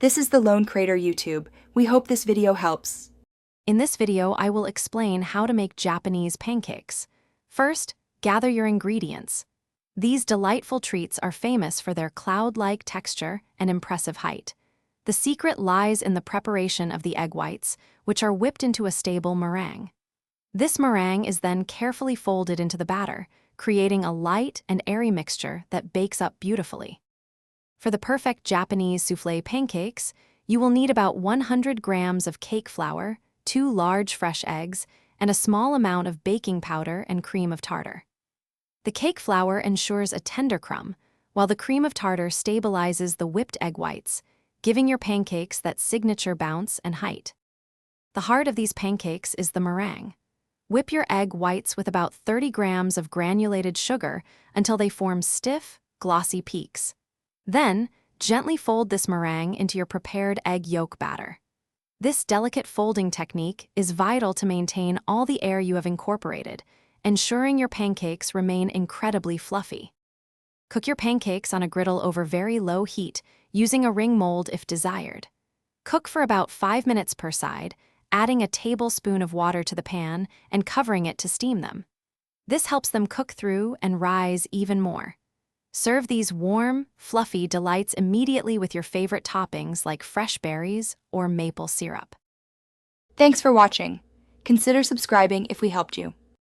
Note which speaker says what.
Speaker 1: This is the Lone Crater YouTube. We hope this video helps.
Speaker 2: In this video, I will explain how to make Japanese pancakes. First, gather your ingredients. These delightful treats are famous for their cloud-like texture and impressive height. The secret lies in the preparation of the egg whites, which are whipped into a stable meringue. This meringue is then carefully folded into the batter, creating a light and airy mixture that bakes up beautifully. For the perfect Japanese soufflé pancakes, you will need about 100 grams of cake flour, 2 large fresh eggs, and a small amount of baking powder and cream of tartar. The cake flour ensures a tender crumb, while the cream of tartar stabilizes the whipped egg whites, giving your pancakes that signature bounce and height. The heart of these pancakes is the meringue. Whip your egg whites with about 30 grams of granulated sugar until they form stiff, glossy peaks. Then, gently fold this meringue into your prepared egg yolk batter. This delicate folding technique is vital to maintain all the air you have incorporated, ensuring your pancakes remain incredibly fluffy. Cook your pancakes on a griddle over very low heat, using a ring mold if desired. Cook for about 5 minutes per side, adding a tablespoon of water to the pan and covering it to steam them. This helps them cook through and rise even more. Serve these warm, fluffy delights immediately with your favorite toppings like fresh berries or maple syrup.
Speaker 1: Thanks for watching. Consider subscribing if we helped you.